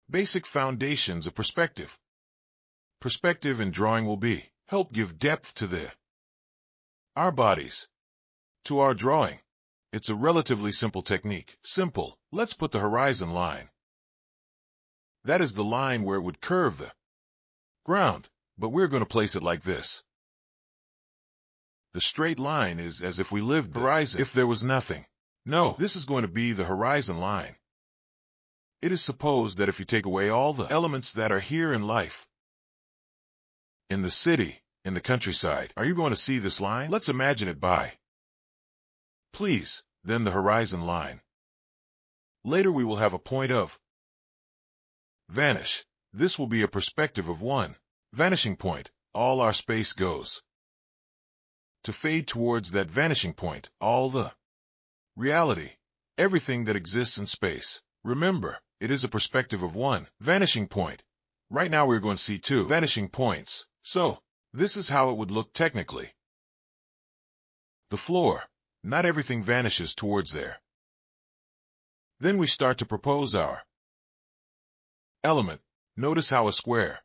Basic foundations of perspective. Perspective in drawing will help give depth to our bodies, to our drawing. It's a relatively simple technique. Simple. Let's put the horizon line. That is the line where it would curve the ground, but we're going to place it like this. The straight line is as if we lived the horizon, if there was nothing. No, this is going to be the horizon line. It is supposed that if you take away all the elements that are here in life, in the city, in the countryside, are you going to see this line? Let's imagine it by, please, then the horizon line. Later we will have a point of vanish. This will be a perspective of one vanishing point. All our space goes to fade towards that vanishing point. All the reality, everything that exists in space. Remember, it is a perspective of one vanishing point. Right now we're going to see two vanishing points. So, this is how it would look technically. The floor. Not everything vanishes towards there. Then we start to propose our element. Notice how a square,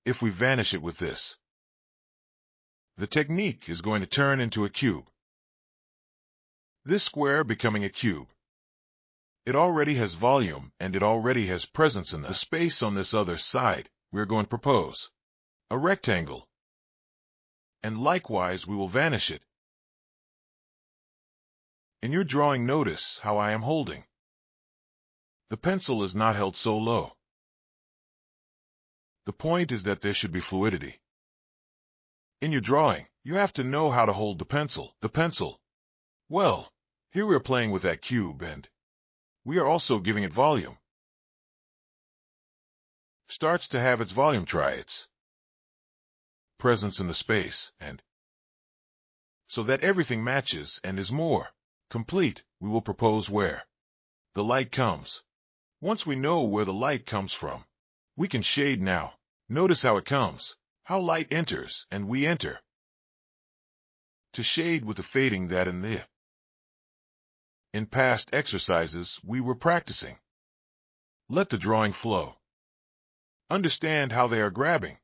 if we vanish it with this, the technique is going to turn into a cube. This square becoming a cube. It already has volume and it already has presence in the space on this other side. We're going to propose a rectangle. And likewise we will vanish it. In your drawing, notice how I am holding. The pencil is not held so low. The point is that there should be fluidity. In your drawing, you have to know how to hold the pencil. The pencil. Well, here we are playing with that cube and we are also giving it volume. Starts to have its volume, try its presence in the space, and so that everything matches and is more complete, we will propose where the light comes. Once we know where the light comes from, we can shade now. Notice how it comes, how light enters, and we enter. To shade with the fading that in past exercises we were practicing. Let the drawing flow. Understand how they are grabbing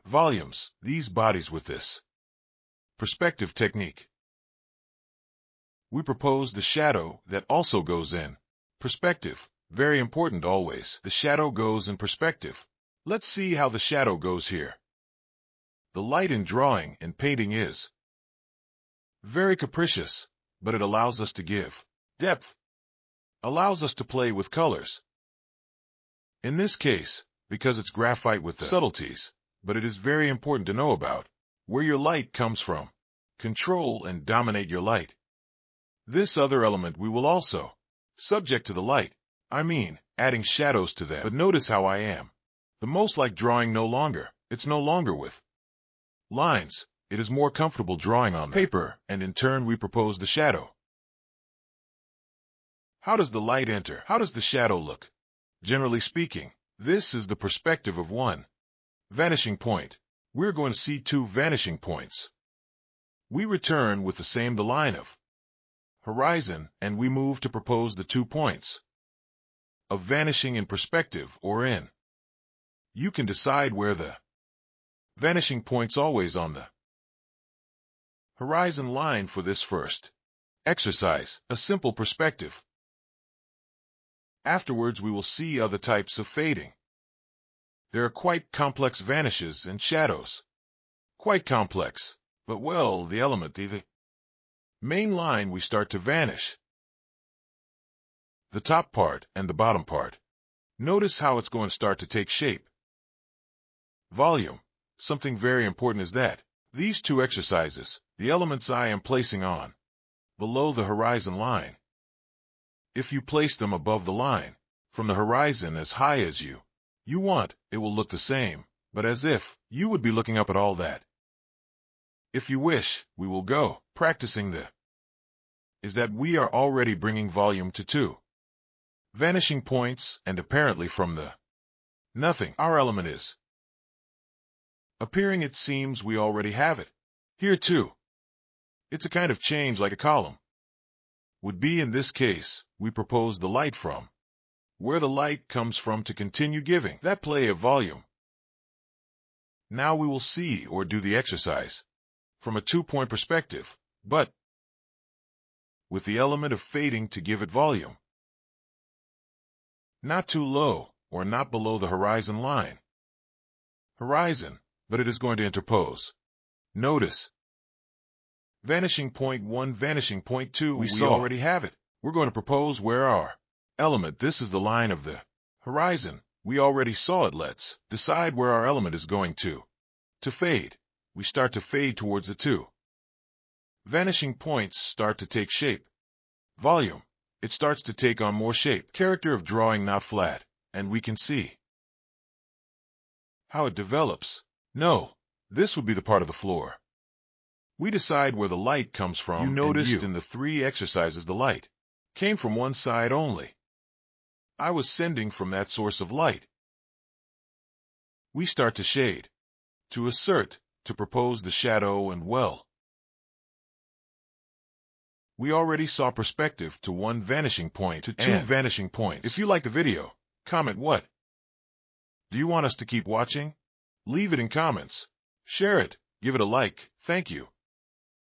volumes, these bodies with this perspective technique. We propose the shadow that also goes in perspective. Very important always. The shadow goes in perspective. Let's see how the shadow goes here. The light in drawing and painting is very capricious, but it allows us to give depth, allows us to play with colors. In this case, because it's graphite with the subtleties, but it is very important to know about where your light comes from. Control and dominate your light. This other element we will also subject to the light. I mean, adding shadows to them. But notice how I am. The most like drawing no longer. It's no longer with lines. It is more comfortable drawing on paper, and in turn we propose the shadow. How does the light enter? How does the shadow look? Generally speaking, this is the perspective of one vanishing point. We're going to see two vanishing points. We return with the line of horizon, and we move to propose the 2 points of vanishing in perspective or in. You can decide where the vanishing point's always on the horizon line for this first exercise, a simple perspective. Afterwards we will see other types of fading. There are quite complex vanishes and shadows. Quite complex, but well, the element, the main line we start to vanish. The top part and the bottom part. Notice how it's going to start to take shape. Volume. Something very important is that these 2 exercises, the elements I am placing on below the horizon line. If you place them above the line, from the horizon as high as you want, it will look the same, but as if you would be looking up at all that. If you wish, we will go practicing is that we are already bringing volume to 2 vanishing points, and apparently from the nothing, our element is appearing. It seems we already have it here too. It's a kind of change like a column would be. In this case, we propose the light from where the light comes from to continue giving that play of volume. Now we will see or do the exercise from a 2-point perspective, but with the element of fading to give it volume. Not too low or not below the horizon line. Horizon, but it is going to interpose. Notice. Vanishing point 1, vanishing point 2, we already have it. We're going to propose where our element, this is the line of the horizon. We already saw it. Let's decide where our element is going to. To fade, we start to fade towards the 2. Vanishing points start to take shape. Volume, it starts to take on more shape. Character of drawing not flat, and we can see how it develops. No, this would be the part of the floor. We decide where the light comes from. You noticed in the 3 exercises the light came from one side only. I was sending from that source of light. We start to shade, to assert, to propose the shadow and well. We already saw perspective to 1 vanishing point to 2 vanishing points. If you like the video, comment what. Do you want us to keep watching? Leave it in comments. Share it. Give it a like. Thank you.